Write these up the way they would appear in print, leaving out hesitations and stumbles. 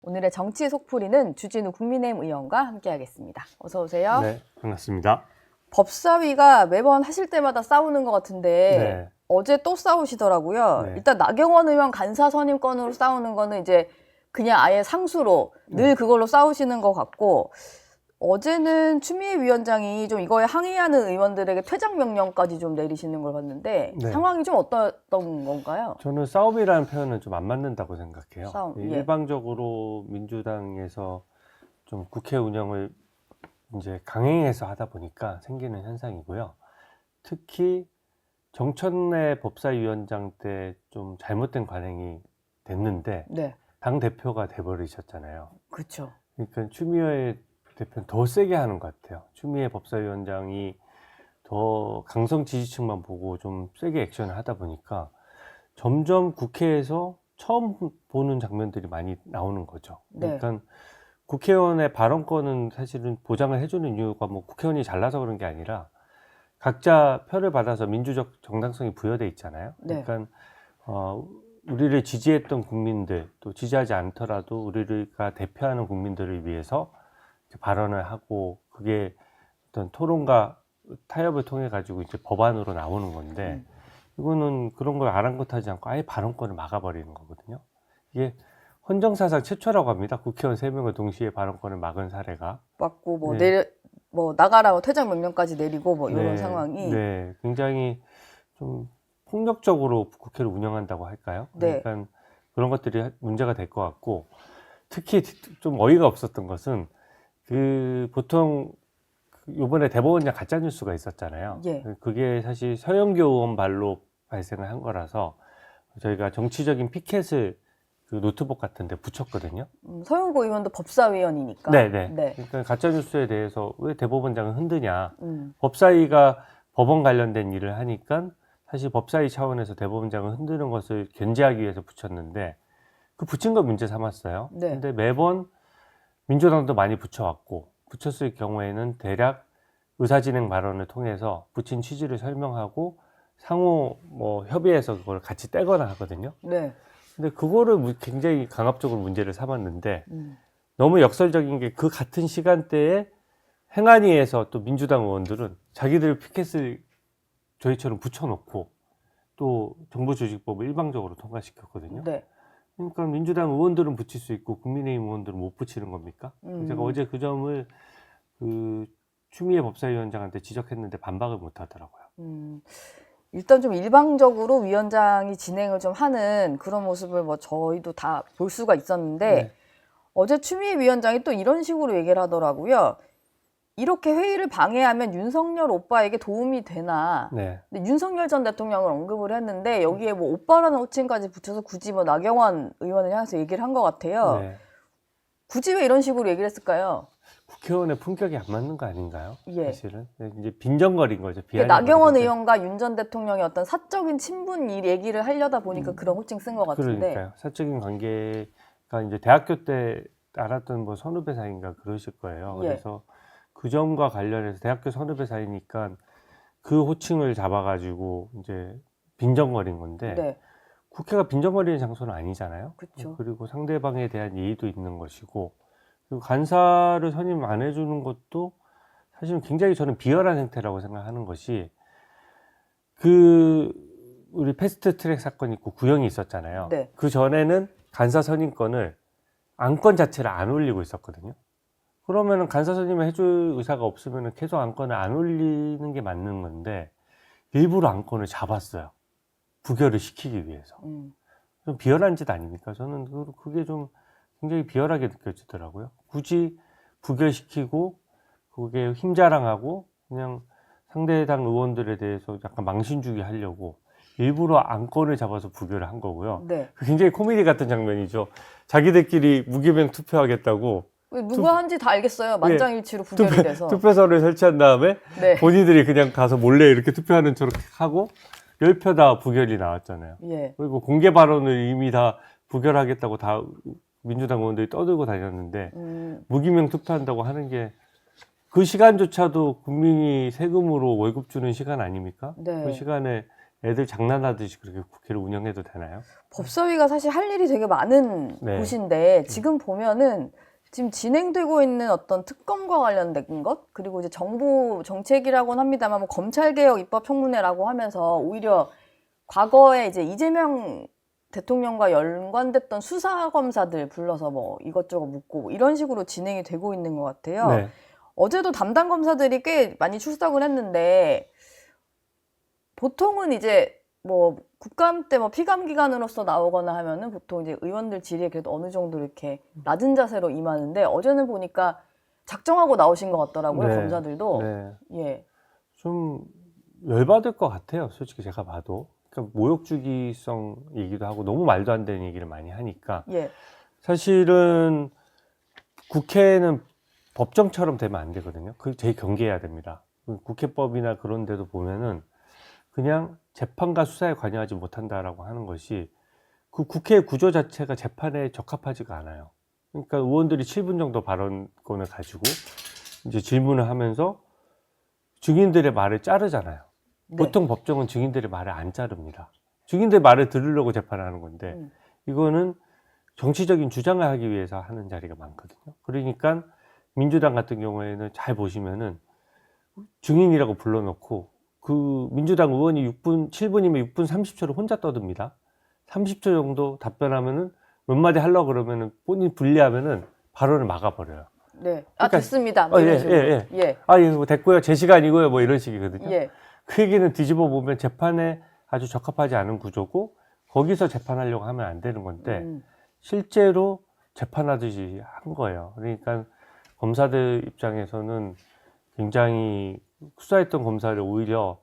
오늘의 정치 속풀이는 주진우 국민의힘 의원과 함께하겠습니다. 어서 오세요. 네, 반갑습니다. 법사위가 매번 하실 때마다 싸우는 것 같은데 네. 어제 또 싸우시더라고요. 네. 일단 나경원 의원 간사 선임 건으로 싸우는 거는 이제 그냥 아예 상수로 늘 그걸로 싸우시는 것 같고, 어제는 추미애 위원장이 좀 이거에 항의하는 의원들에게 퇴장 명령까지 좀 내리시는 걸 봤는데 네. 상황이 좀 어떤 건가요? 저는 싸움이라는 표현은 좀 안 맞는다고 생각해요. 싸움, 예. 일방적으로 민주당에서 좀 국회 운영을 이제 강행해서 하다 보니까 생기는 현상이고요. 특히 정천래 법사위원장 때 좀 잘못된 관행이 됐는데 네, 당 대표가 돼버리셨잖아요. 그렇죠. 그러니까 추미애 대표는 더 세게 하는 것 같아요. 추미애 법사위원장이 더 강성 지지층만 보고 좀 세게 액션을 하다 보니까 점점 국회에서 처음 보는 장면들이 많이 나오는 거죠. 네. 그러니까 국회의원의 발언권은 사실은 보장을 해주는 이유가 뭐 국회의원이 잘나서 그런 게 아니라 각자 표를 받아서 민주적 정당성이 부여돼 있잖아요. 네. 그러니까 우리를 지지했던 국민들, 또 지지하지 않더라도 우리가 대표하는 국민들을 위해서 발언을 하고, 그게 어떤 토론과 타협을 통해 가지고 이제 법안으로 나오는 건데, 이거는 그런 걸 아랑곳하지 않고 아예 발언권을 막아버리는 거거든요. 이게 헌정사상 최초라고 합니다. 국회의원 3명을 동시에 발언권을 막은 사례가. 맞고 뭐 네. 나가라고 퇴장 명령까지 내리고 뭐 이런 네, 상황이. 네, 굉장히 좀 폭력적으로 국회를 운영한다고 할까요? 네. 그러니까 그런 것들이 문제가 될 것 같고, 특히 좀 어이가 없었던 것은 보통 요번에 대법원장 가짜 뉴스가 있었잖아요. 예. 그게 사실 서영교 의원 발로 발생을 한 거라서 저희가 정치적인 피켓을 그 노트북 같은 데 붙였거든요. 서영고 의원도 법사위원이니까. 네네. 네. 그러니까 가짜 뉴스에 대해서 왜 대법원장은 흔드냐. 음. 법사위가 법원 관련된 일을 하니까 사실 법사위 차원에서 대법원장을 흔드는 것을 견제하기 위해서 붙였는데, 그 붙인 걸 문제 삼았어요. 네. 근데 매번 민주당도 많이 붙여왔고, 붙였을 경우에는 대략 의사진행 발언을 통해서 붙인 취지를 설명하고 상호 뭐 협의해서 그걸 같이 떼거나 하거든요. 네. 근데 그거를 굉장히 강압적으로 문제를 삼았는데, 음. 너무 역설적인 게 그 같은 시간대에 행안위에서 또 민주당 의원들은 자기들 피켓을 저희처럼 붙여놓고 또 정부조직법을 일방적으로 통과시켰거든요. 네. 그러니까 민주당 의원들은 붙일 수 있고 국민의힘 의원들은 못 붙이는 겁니까? 제가 어제 그 점을 추미애 법사위원장한테 지적했는데 반박을 못 하더라고요. 일단 좀 일방적으로 위원장이 진행을 좀 하는 그런 모습을 뭐 저희도 다 볼 수가 있었는데, 네. 어제 추미애 위원장이 또 이런 식으로 얘기를 하더라고요. 이렇게 회의를 방해하면 윤석열 오빠에게 도움이 되나. 네. 근데 윤석열 전 대통령을 언급을 했는데 여기에 뭐 오빠라는 호칭까지 붙여서 굳이 뭐 나경원 의원을 향해서 얘기를 한 것 같아요. 네. 굳이 왜 이런 식으로 얘기를 했을까요? 국회의원의 품격이 안 맞는 거 아닌가요? 예. 사실은 이제 빈정거린 거죠. 나경원 의원과 윤 전 대통령의 어떤 사적인 친분 일 얘기를 하려다 보니까 그런 호칭 쓴 것 같은데. 그러니까요. 사적인 관계가 이제 대학교 때 알았던 뭐 선후배 사이인가 그러실 거예요. 예. 그래서 그 점과 관련해서 대학교 선후배 사이니까 그 호칭을 잡아가지고 이제 빈정거린 건데, 네. 국회가 빈정거리는 장소는 아니잖아요. 그쵸. 그리고 상대방에 대한 예의도 있는 것이고, 그리고 간사를 선임 안 해주는 것도 사실은 굉장히 저는 비열한 행태라고 생각하는 것이, 우리 패스트트랙 사건이 있고 구형이 있었잖아요. 네. 그 전에는 간사 선임권을 안건 자체를 안 올리고 있었거든요. 그러면은 간사 선임을 해줄 의사가 없으면 계속 안건을 안 올리는 게 맞는 건데, 일부러 안건을 잡았어요. 부결을 시키기 위해서. 좀 비열한 짓 아닙니까? 저는 그게 좀 굉장히 비열하게 느껴지더라고요. 굳이 부결시키고 그게 힘자랑하고 그냥 상대당 의원들에 대해서 약간 망신 주기 하려고 일부러 안건을 잡아서 부결을 한 거고요. 네. 굉장히 코미디 같은 장면이죠. 자기들끼리 무기명 투표하겠다고 누가 한지 다 알겠어요. 만장일치로 부결이 돼서. 투표소를 설치한 다음에 네. 본인들이 그냥 가서 몰래 이렇게 투표하는 저렇게 하고 10표 다 부결이 나왔잖아요. 예. 그리고 공개 발언을 이미 다 부결하겠다고 다 민주당 의원들이 떠들고 다녔는데, 무기명 투표한다고 하는 게 그 시간조차도 국민이 세금으로 월급 주는 시간 아닙니까? 네. 그 시간에 애들 장난하듯이 그렇게 국회를 운영해도 되나요? 법사위가 사실 할 일이 되게 많은 네. 곳인데 지금 보면은 지금 진행되고 있는 어떤 특검과 관련된 것 그리고 이제 정부 정책이라고는 합니다만 뭐 검찰개혁 입법청문회라고 하면서 오히려 과거에 이제 이재명 대통령과 연관됐던 수사검사들 불러서 뭐 이것저것 묻고 뭐 이런 식으로 진행이 되고 있는 것 같아요. 네. 어제도 담당 검사들이 꽤 많이 출석을 했는데 보통은 이제 뭐 국감 때 뭐 피감 기관으로서 나오거나 하면은 보통 이제 의원들 질의에 그래도 어느 정도 이렇게 낮은 자세로 임하는데 어제는 보니까 작정하고 나오신 것 같더라고요, 네. 검사들도. 네. 예. 좀 열받을 것 같아요. 솔직히 제가 봐도. 그러니까 모욕주기성 얘기도 하고 너무 말도 안 되는 얘기를 많이 하니까 예. 사실은 국회는 법정처럼 되면 안 되거든요. 그 되게 경계해야 됩니다. 국회법이나 그런 데도 보면은 그냥 재판과 수사에 관여하지 못한다라고 하는 것이 그 국회 구조 자체가 재판에 적합하지가 않아요. 그러니까 의원들이 7분 정도 발언권을 가지고 이제 질문을 하면서 증인들의 말을 자르잖아요. 네. 보통 법정은 증인들의 말을 안 자릅니다. 증인들 말을 들으려고 재판을 하는 건데 이거는 정치적인 주장을 하기 위해서 하는 자리가 많거든요. 그러니까 민주당 같은 경우에는 잘 보시면은 증인이라고 불러놓고 그 민주당 의원이 7분이면 6분 30초를 혼자 떠듭니다. 30초 정도 답변하면은 몇 마디 하려고 그러면은 본인 불리하면은 발언을 막아버려요. 네. 그러니까- 됐습니다. 뭐 이런 식으로. 예. 아, 이거 됐고요. 제 시간이고요. 뭐 이런 식이거든요. 예. 그 얘기는 뒤집어 보면 재판에 아주 적합하지 않은 구조고 거기서 재판하려고 하면 안 되는 건데 실제로 재판하듯이 한 거예요. 그러니까 검사들 입장에서는 굉장히 수사했던 검사를 오히려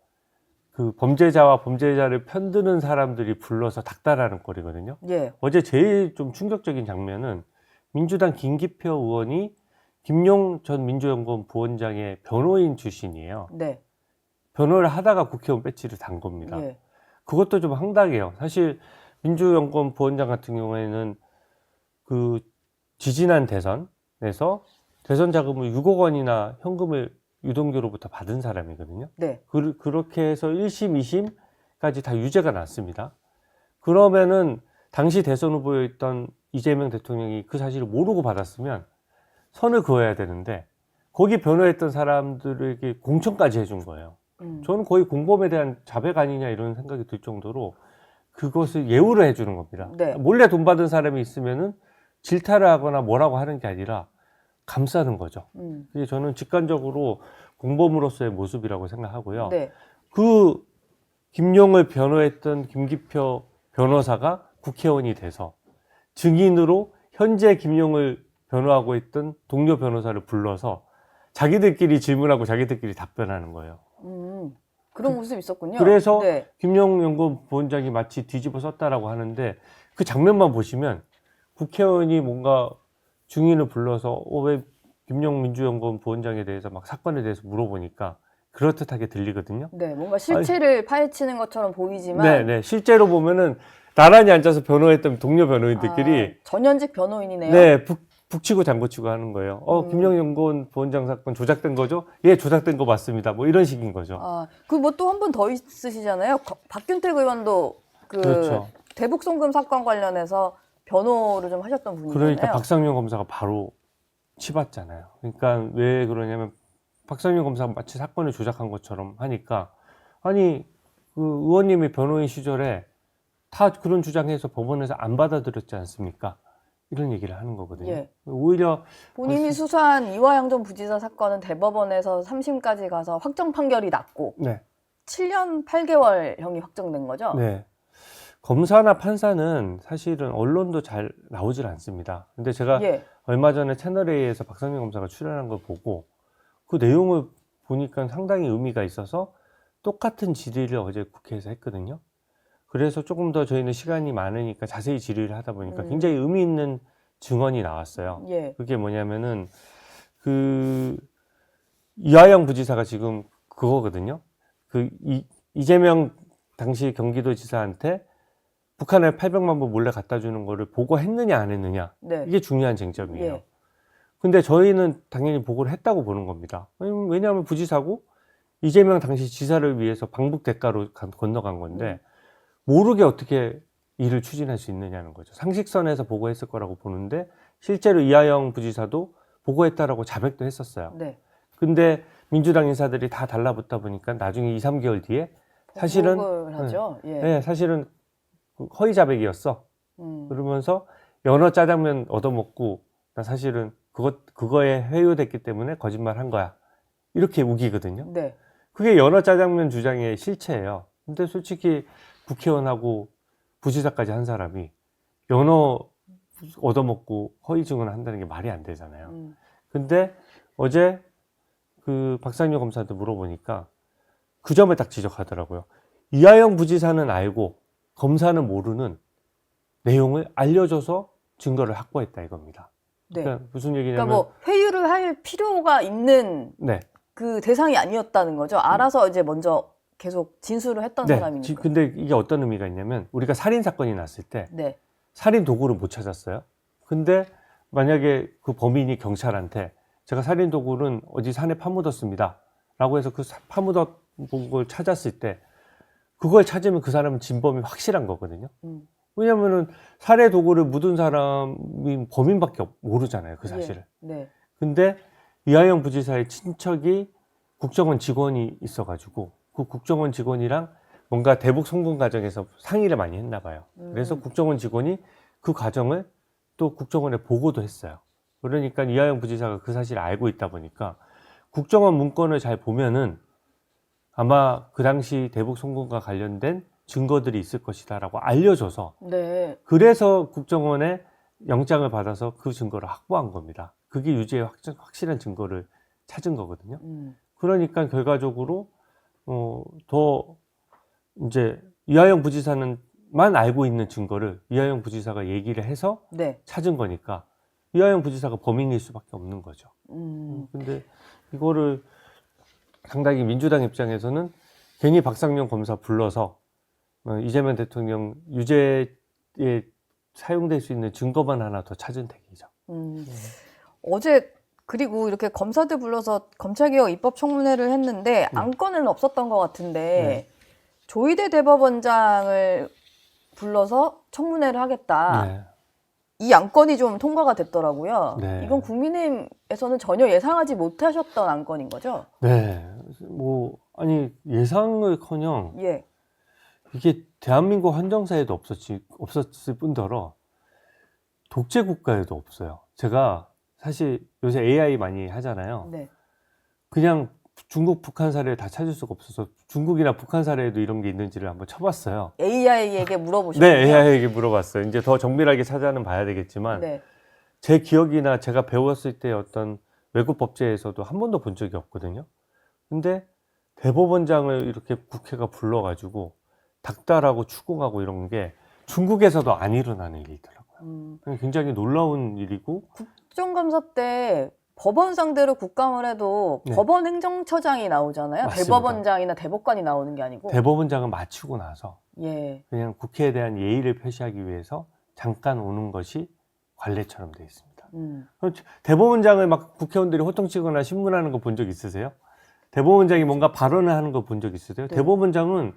그 범죄자와 범죄자를 편드는 사람들이 불러서 닥달하는 꼴이거든요. 예. 어제 제일 좀 충격적인 장면은 민주당 김기표 의원이 김용 전 민주연구원 부원장의 변호인 출신이에요. 네. 변호를 하다가 국회의원 배지를 단 겁니다. 예. 그것도 좀 황당해요. 사실 민주연구원 부원장 같은 경우에는 그 지지난 대선에서 대선 자금을 6억 원이나 현금을 유동규로부터 받은 사람이거든요. 네. 그렇게 해서 1심, 2심까지 다 유죄가 났습니다. 그러면은 당시 대선 후보였던 이재명 대통령이 그 사실을 모르고 받았으면 선을 그어야 되는데 거기 변호했던 사람들에게 공천까지 해준 거예요. 저는 거의 공범에 대한 자백 아니냐 이런 생각이 들 정도로 그것을 예우를 해주는 겁니다. 네. 몰래 돈 받은 사람이 있으면은 질타를 하거나 뭐라고 하는 게 아니라 감싸는 거죠. 그게 저는 직관적으로 공범으로서의 모습이라고 생각하고요. 네. 그 김용을 변호했던 김기표 변호사가 국회의원이 돼서 증인으로 현재 김용을 변호하고 있던 동료 변호사를 불러서 자기들끼리 질문하고 자기들끼리 답변하는 거예요. 그런 모습이 있었군요. 그래서 네. 김용 연구원 부원장이 마치 뒤집어 썼다라고 하는데 그 장면만 보시면 국회의원이 뭔가 증인을 불러서 왜 김용 민주연구원 부원장에 대해서 막 사건에 대해서 물어보니까 그렇듯하게 들리거든요. 네, 뭔가 실체를 파헤치는 것처럼 보이지만 네. 실제로 보면은 나란히 앉아서 변호했던 동료 변호인들끼리 전현직 변호인이네요. 네, 북치고 장구치고 하는 거예요. 김용 연구원 부원장 사건 조작된 거죠? 예, 조작된 거 맞습니다. 뭐 이런 식인 거죠. 그 뭐 또 한 분 더 있으시잖아요. 박균택 의원도 그 그렇죠. 대북 송금 사건 관련해서 변호를 좀 하셨던 분이잖아요. 그러니까 박상용 검사가 바로 치봤잖아요. 그러니까 왜 그러냐면 박상용 검사가 마치 사건을 조작한 것처럼 하니까 아니 그 의원님이 변호인 시절에 다 그런 주장해서 법원에서 안 받아들였지 않습니까? 이런 얘기를 하는 거거든요. 예. 오히려 본인이 수사한 이화영 전 부지사 사건은 대법원에서 3심까지 가서 확정 판결이 났고 네. 7년 8개월형이 확정된 거죠? 네. 검사나 판사는 사실은 언론도 잘 나오질 않습니다. 근데 제가 예. 얼마 전에 채널A에서 박상용 검사가 출연한 걸 보고 그 내용을 보니까 상당히 의미가 있어서 똑같은 질의를 어제 국회에서 했거든요. 그래서 조금 더 저희는 시간이 많으니까 자세히 질의를 하다 보니까 굉장히 의미 있는 증언이 나왔어요. 예. 그게 뭐냐면은 그 이화영 부지사가 지금 그거거든요. 그 이재명 당시 경기도지사한테 북한에 800만 불 몰래 갖다 주는 거를 보고했느냐 안 했느냐 네. 이게 중요한 쟁점이에요. 예. 근데 저희는 당연히 보고를 했다고 보는 겁니다. 왜냐하면 부지사고 이재명 당시 지사를 위해서 방북 대가로 건너간 건데 모르게 어떻게 일을 추진할 수 있느냐는 거죠. 상식선에서 보고했을 거라고 보는데 실제로 이하영 부지사도 보고했다라고 자백도 했었어요. 네. 근데 민주당 인사들이 다 달라붙다 보니까 나중에 2, 3개월 뒤에 사실은 보복을 하죠. 예. 네, 사실은 허위 자백이었어. 그러면서 연어 짜장면 얻어먹고 나 사실은 그거에 회유됐기 때문에 거짓말 한 거야. 이렇게 우기거든요. 네. 그게 연어 짜장면 주장의 실체예요. 근데 솔직히 국회의원하고 부지사까지 한 사람이 연어 얻어먹고 허위 증언을 한다는 게 말이 안 되잖아요. 근데 어제 그 박상효 검사한테 물어보니까 그 점을 딱 지적하더라고요. 이하영 부지사는 알고 검사는 모르는 내용을 알려줘서 증거를 확보했다 이겁니다. 네. 그러니까 무슨 얘기냐면 그러니까 뭐 회유를 할 필요가 있는 네. 그 대상이 아니었다는 거죠. 알아서 이제 먼저 계속 진술을 했던 네. 사람이니까. 근데 이게 어떤 의미가 있냐면 우리가 살인 사건이 났을 때 네. 살인 도구를 못 찾았어요. 근데 만약에 그 범인이 경찰한테 제가 살인 도구는 어디 산에 파묻었습니다. 라고 해서 그 파묻은 걸 찾았을 때 그걸 찾으면 그 사람은 진범이 확실한 거거든요. 왜냐면은 살해 도구를 묻은 사람이 범인밖에 모르잖아요. 그 사실을. 예. 네. 근데 이하영 부지사의 친척이 국정원 직원이 있어가지고 그 국정원 직원이랑 뭔가 대북 송금 과정에서 상의를 많이 했나 봐요. 그래서 국정원 직원이 그 과정을 또 국정원에 보고도 했어요. 그러니까 이하영 부지사가 그 사실을 알고 있다 보니까 국정원 문건을 잘 보면은 아마 그 당시 대북 송금과 관련된 증거들이 있을 것이다라고 알려줘서 네. 그래서 국정원에 영장을 받아서 그 증거를 확보한 겁니다. 그게 유죄의 확실한 증거를 찾은 거거든요. 그러니까 결과적으로 더 이제 이하영 부지사는만 알고 있는 증거를 이하영 부지사가 얘기를 해서 네. 찾은 거니까 이하영 부지사가 범인일 수밖에 없는 거죠. 근데 이거를 상당히 민주당 입장에서는 괜히 박상용 검사 불러서 이재명 대통령 유죄에 사용될 수 있는 증거만 하나 더 찾은 택이죠. 어제 그리고 이렇게 검사들 불러서 검찰개혁 입법청문회를 했는데 안건은 없었던 것 같은데 조희대 대법원장을 불러서 청문회를 하겠다. 네. 이 안건이 좀 통과가 됐더라고요. 네. 이건 국민의힘에서는 전혀 예상하지 못하셨던 안건인 거죠? 네. 뭐 아니 예상을커녕 예. 이게 대한민국 헌정사에도 없었을 뿐더러 독재 국가에도 없어요. 제가 사실 요새 AI 많이 하잖아요. 네. 그냥 중국, 북한 사례를 다 찾을 수가 없어서 중국이나 북한 사례에도 이런 게 있는지를 한번 쳐봤어요. AI에게 물어보셨군요. 네, AI에게 물어봤어요. 이제 더 정밀하게 찾아는 봐야 되겠지만 네. 제 기억이나 제가 배웠을 때 어떤 외국 법제에서도 한 번도 본 적이 없거든요. 근데 대법원장을 이렇게 국회가 불러가지고 닥달하고 추궁하고 이런 게 중국에서도 안 일어나는 일이더라고요. 굉장히 놀라운 일이고 국정감사 때 법원 상대로 국감을 해도 네. 법원 행정처장이 나오잖아요. 맞습니다. 대법원장이나 대법관이 나오는 게 아니고. 대법원장은 마치고 나서 예. 그냥 국회에 대한 예의를 표시하기 위해서 잠깐 오는 것이 관례처럼 되어 있습니다. 대법원장을 막 국회의원들이 호통치거나 신문하는 거 본 적 있으세요? 대법원장이 뭔가 발언을 하는 거 본 적 있으세요? 네. 대법원장은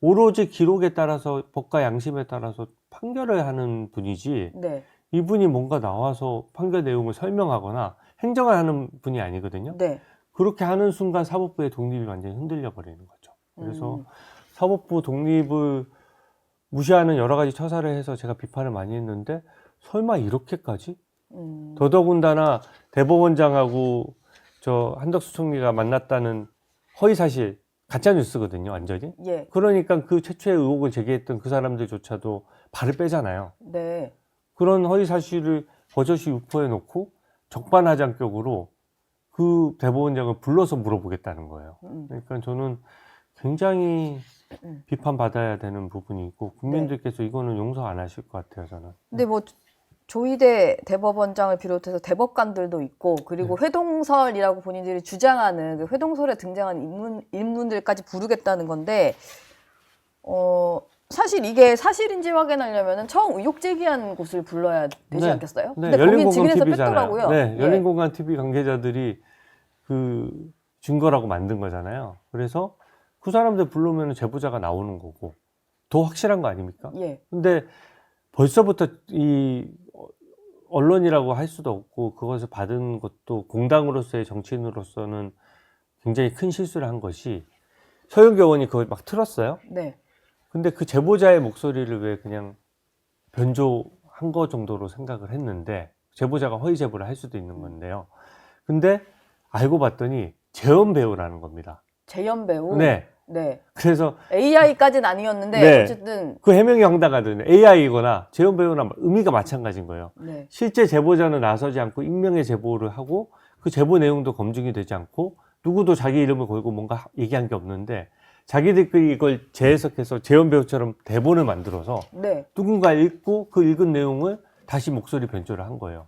오로지 기록에 따라서 법과 양심에 따라서 판결을 하는 분이지 네. 이분이 뭔가 나와서 판결 내용을 설명하거나 행정을 하는 분이 아니거든요. 네. 그렇게 하는 순간 사법부의 독립이 완전히 흔들려 버리는 거죠. 그래서 사법부 독립을 무시하는 여러 가지 처사를 해서 제가 비판을 많이 했는데 설마 이렇게까지? 더더군다나 대법원장하고 저 한덕수 총리가 만났다는 허위사실 가짜 뉴스거든요, 완전히. 예. 그러니까 그 최초의 의혹을 제기했던 그 사람들조차도 발을 빼잖아요. 네. 그런 허위사실을 버젓이 유포해 놓고 적반하장격으로 그 대법원장을 불러서 물어보겠다는 거예요. 그러니까 저는 굉장히 비판받아야 되는 부분이 있고 국민들께서 이거는 용서 안 하실 것 같아요, 저는. 근데 뭐 조희대 대법원장을 비롯해서 대법관들도 있고 그리고 회동설이라고 본인들이 주장하는 그 회동설에 등장한 인물들까지 부르겠다는 건데 사실 이게 사실인지 확인하려면 처음 의혹 제기한 곳을 불러야 되지 않겠어요? 네, 근데 거긴 열린공감 증인에서 TV잖아요. 뺐더라고요. 네, 열린공감 TV 관계자들이 그 증거라고 만든 거잖아요. 그래서 그 사람들 부르면 제보자가 나오는 거고 더 확실한 거 아닙니까? 예. 근데 벌써부터 이 언론이라고 할 수도 없고 그것을 받은 것도 공당으로서의 정치인으로서는 굉장히 큰 실수를 한 것이 서영교 의원이 그걸 막 틀었어요. 네. 근데 그 제보자의 목소리를 왜 그냥 변조한 거 정도로 생각을 했는데 제보자가 허위 제보를 할 수도 있는 건데요. 근데 알고 봤더니 재현 배우라는 겁니다. 재현 배우. 네. 네. 그래서 AI까지는 아니었는데 네. 어쨌든 그 해명이 황당하더니 AI이거나 재현 배우나 의미가 마찬가지인 거예요. 네. 실제 제보자는 나서지 않고 익명의 제보를 하고 그 제보 내용도 검증이 되지 않고 누구도 자기 이름을 걸고 뭔가 얘기한 게 없는데 자기들끼리 이걸 재해석해서 재현 배우처럼 대본을 만들어서 네. 누군가 읽고 그 읽은 내용을 다시 목소리 변조를 한 거예요.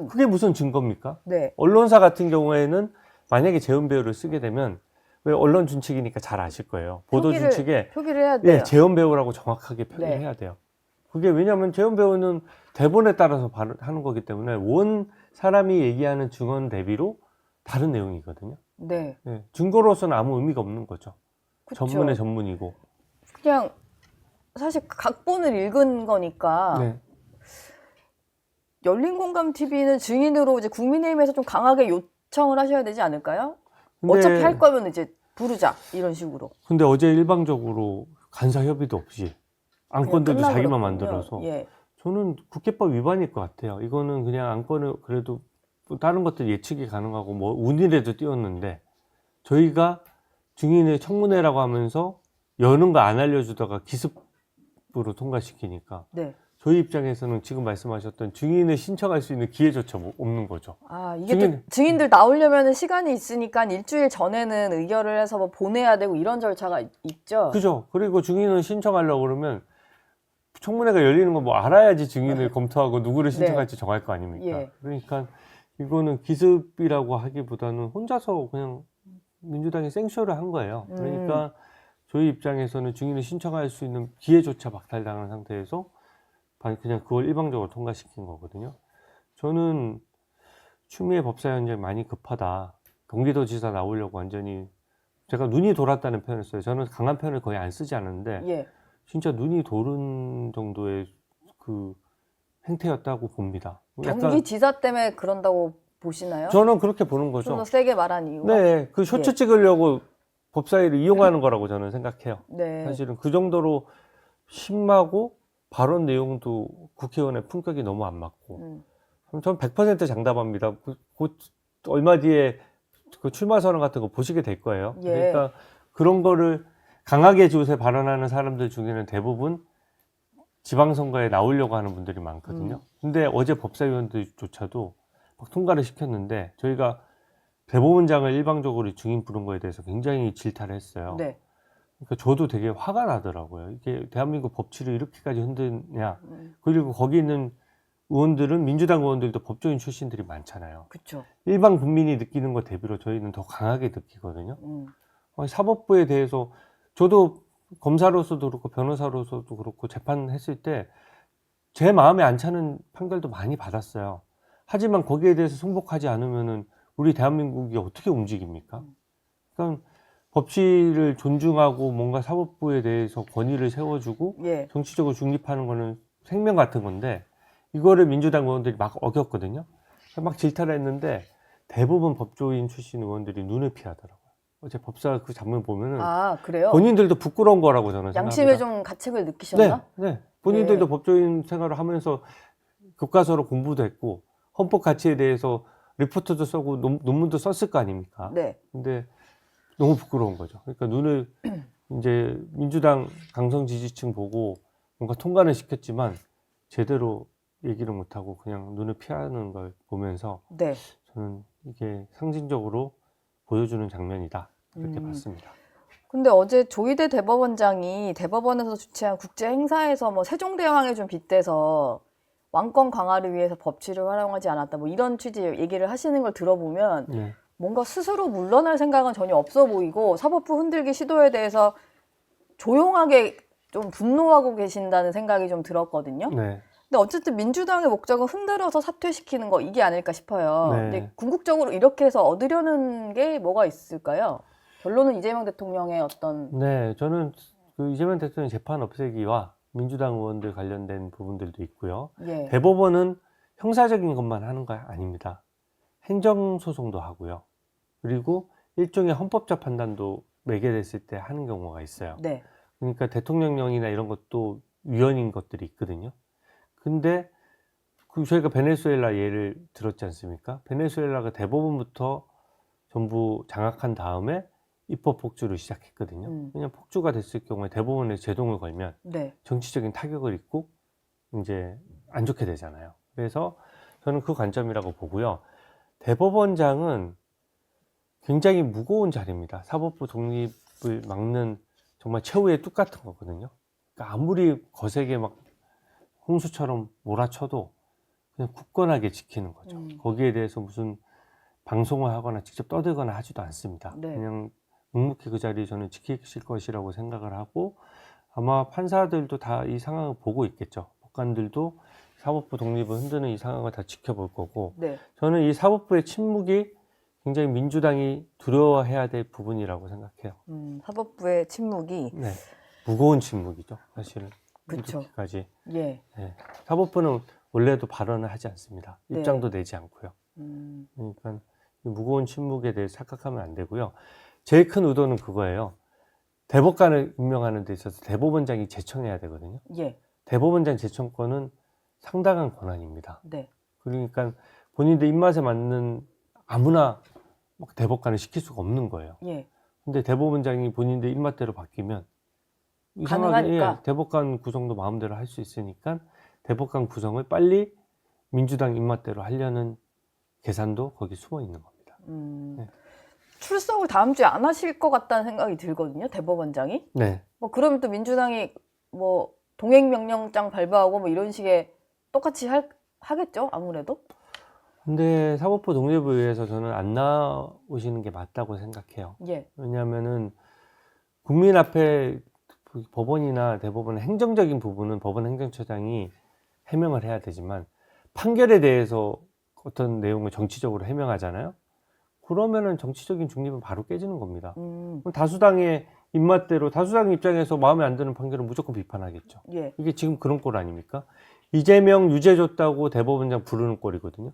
그게 무슨 증거입니까? 네. 언론사 같은 경우에는 만약에 재현 배우를 쓰게 되면 왜 언론 준칙이니까 잘 아실 거예요. 보도 준칙에 표기를 해야 돼요. 예, 재현 배우라고 정확하게 표기해야 돼요. 그게 왜냐하면 재현 배우는 대본에 따라서 하는 거기 때문에 원 사람이 얘기하는 증언 대비로 다른 내용이거든요. 네. 예, 증거로서는 아무 의미가 없는 거죠. 그쵸. 전문의 전문이고. 그냥 사실 각본을 읽은 거니까 네. 열린공감TV는 증인으로 이제 국민의힘에서 좀 강하게 요청을 하셔야 되지 않을까요? 근데, 어차피 할 거면 이제 부르자 이런 식으로. 근데 어제 일방적으로 간사 협의도 없이 안건들도 그냥 자기만 끝나버렸거든요. 만들어서 예. 저는 국회법 위반일 것 같아요. 이거는 그냥 안건을 그래도 뭐 다른 것들 예측이 가능하고 뭐 운이라도 띄웠는데 저희가 증인의 청문회라고 하면서 여는 거 안 알려주다가 기습으로 통과시키니까 네. 저희 입장에서는 지금 말씀하셨던 증인을 신청할 수 있는 기회조차 없는 거죠. 아, 이게 또 증인들 나오려면 시간이 있으니까 일주일 전에는 의결을 해서 뭐 보내야 되고 이런 절차가 있죠. 그죠. 그리고 증인을 신청하려고 그러면 청문회가 열리는 거 뭐 알아야지 증인을 검토하고 누구를 신청할지 정할 거 아닙니까? 예. 그러니까 이거는 기습이라고 하기보다는 혼자서 그냥 민주당이 생쇼를 한 거예요. 그러니까 저희 입장에서는 증인을 신청할 수 있는 기회조차 박탈당한 상태에서 그냥 그걸 일방적으로 통과시킨 거거든요. 저는 추미애 법사 현장 많이 급하다. 경기도지사 나오려고 완전히 제가 눈이 돌았다는 표현을 써요. 저는 강한 표현을 거의 안 쓰지 않는데 예. 진짜 눈이 도는 정도의 그 행태였다고 봅니다. 경기지사 때문에 그런다고 보시나요? 저는 그렇게 보는 좀 거죠. 더 세게 말한 이유가? 네, 그 쇼츠 예. 찍으려고 법사위를 이용하는 거라고 저는 생각해요. 네. 사실은 그 정도로 심하고 발언 내용도 국회의원의 품격이 너무 안 맞고 전 100% 장담합니다. 곧 얼마 뒤에 그 출마 선언 같은 거 보시게 될 거예요. 예. 그러니까 그런 거를 강하게 요새 발언하는 사람들 중에는 대부분 지방선거에 나오려고 하는 분들이 많거든요. 근데 어제 법사위원들조차도 막 통과를 시켰는데 저희가 대법원장을 일방적으로 증인 부른 거에 대해서 굉장히 질타를 했어요. 네. 그러니까 저도 되게 화가 나더라고요. 이게 대한민국 법치를 이렇게까지 흔드냐. 그리고 거기 있는 의원들은 민주당 의원들도 법조인 출신들이 많잖아요. 그렇죠. 일반 국민이 느끼는 것 대비로 저희는 더 강하게 느끼거든요. 사법부에 대해서 저도 검사로서도 그렇고 변호사로서도 그렇고 재판했을 때 제 마음에 안 차는 판결도 많이 받았어요. 하지만 거기에 대해서 승복하지 않으면은 우리 대한민국이 어떻게 움직입니까? 그러니까 법치를 존중하고 뭔가 사법부에 대해서 권위를 세워주고 예. 정치적으로 중립하는 거는 생명 같은 건데 이거를 민주당 의원들이 막 어겼거든요. 막 질타를 했는데 대부분 법조인 출신 의원들이 눈을 피하더라고요. 어제 법사 그 장면 보면은 아, 그래요? 본인들도 부끄러운 거라고 저는 생각합니다. 양심에 좀 가책을 느끼셨나? 네. 본인들도 네. 법조인 생활을 하면서 교과서로 공부도 했고 헌법 가치에 대해서 리포트도 쓰고 논문도 썼을 거 아닙니까? 네. 근데 너무 부끄러운 거죠. 그러니까 눈을 이제 민주당 강성 지지층 보고 뭔가 통과는 시켰지만 제대로 얘기를 못하고 그냥 눈을 피하는 걸 보면서 네. 저는 이게 상징적으로 보여주는 장면이다. 이렇게 봤습니다. 근데 어제 조희대 대법원장이 대법원에서 주최한 국제 행사에서 뭐 세종대왕에 좀 빗대서 왕권 강화를 위해서 법치를 활용하지 않았다. 뭐 이런 취지의 얘기를 하시는 걸 들어보면 네. 뭔가 스스로 물러날 생각은 전혀 없어 보이고 사법부 흔들기 시도에 대해서 조용하게 좀 분노하고 계신다는 생각이 좀 들었거든요. 네. 근데 어쨌든 민주당의 목적은 흔들어서 사퇴시키는 거 이게 아닐까 싶어요. 네. 근데 궁극적으로 이렇게 해서 얻으려는 게 뭐가 있을까요? 결론은 이재명 대통령의 어떤 네, 저는 그 이재명 대통령 재판 없애기와 민주당 의원들 관련된 부분들도 있고요. 예. 대법원은 형사적인 것만 하는 거 아닙니다. 행정소송도 하고요. 그리고 일종의 헌법적 판단도 매개됐을 때 하는 경우가 있어요. 네. 그러니까 대통령령이나 이런 것도 위헌인 것들이 있거든요. 근데 저희가 베네수엘라 예를 들었지 않습니까? 베네수엘라가 대법원부터 전부 장악한 다음에 입법 폭주를 시작했거든요. 그냥 폭주가 됐을 경우에 대법원에 제동을 걸면 네. 정치적인 타격을 입고 이제 안 좋게 되잖아요. 그래서 저는 그 관점이라고 보고요. 대법원장은 굉장히 무거운 자리입니다. 사법부 독립을 막는 정말 최후의 뚝 같은 거거든요. 그러니까 아무리 거세게 막 홍수처럼 몰아쳐도 그냥 굳건하게 지키는 거죠. 거기에 대해서 무슨 방송을 하거나 직접 떠들거나 하지도 않습니다. 네. 그냥 묵묵히 그 자리 저는 지키실 것이라고 생각을 하고 아마 판사들도 다 이 상황을 보고 있겠죠. 법관들도 사법부 독립을 흔드는 이 상황을 다 지켜볼 거고 네. 저는 이 사법부의 침묵이 굉장히 민주당이 두려워해야 될 부분이라고 생각해요. 사법부의 침묵이 네, 무거운 침묵이죠, 사실은. 그쵸. 이렇게까지. 예. 네. 사법부는 원래도 발언을 하지 않습니다. 네. 입장도 내지 않고요. 그러니까 이 무거운 침묵에 대해 착각하면 안 되고요. 제일 큰 의도는 그거예요. 대법관을 임명하는 데 있어서 대법원장이 제청해야 되거든요. 예. 대법원장 제청권은 상당한 권한입니다. 네. 그러니까 본인들 입맛에 맞는 아무나 막 대법관을 시킬 수가 없는 거예요. 예. 근데 대법원장이 본인들 입맛대로 바뀌면 가능하니까. 대법관 구성도 마음대로 할 수 있으니까 대법관 구성을 빨리 민주당 입맛대로 하려는 계산도 거기 숨어 있는 겁니다. 네. 출석을 다음 주에 안 하실 것 같다는 생각이 들거든요. 대법원장이. 네. 뭐 그러면 또 민주당이 뭐 동행명령장 발부하고 뭐 이런 식의 똑같이 하겠죠. 아무래도. 근데 사법부 독립을 위해서 저는 안 나오시는 게 맞다고 생각해요. 예. 왜냐하면은 국민 앞에 법원이나 대법원 행정적인 부분은 법원 행정처장이 해명을 해야 되지만 판결에 대해서 어떤 내용을 정치적으로 해명하잖아요. 그러면은 정치적인 중립은 바로 깨지는 겁니다. 그럼 다수당의 입맛대로 다수당 입장에서 마음에 안 드는 판결은 무조건 비판하겠죠. 예. 이게 지금 그런 꼴 아닙니까? 이재명 유죄 줬다고 대법원장 부르는 꼴이거든요.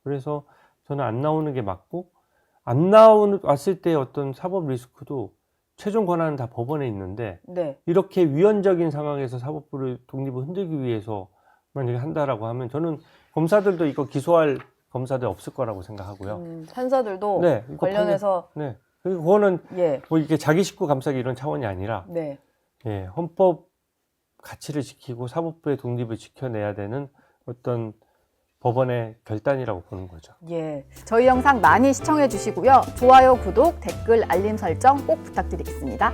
그래서 저는 안 나오는 게 맞고 왔을 때 어떤 사법 리스크도 최종 권한은 다 법원에 있는데 네. 이렇게 위헌적인 상황에서 사법부를 독립을 흔들기 위해서 만약에 한다라고 하면 저는 검사들도 이거 기소할 검사들 없을 거라고 생각하고요. 판사들도 네, 이거 관련해서 네. 그리고 그거는 예. 뭐 이게 자기 식구 감싸기 이런 차원이 아니라 네. 예, 헌법 가치를 지키고 사법부의 독립을 지켜내야 되는 어떤 법원의 결단이라고 보는 거죠. 예. 저희 영상 많이 시청해 주시고요. 좋아요, 구독, 댓글, 알림 설정 꼭 부탁드리겠습니다.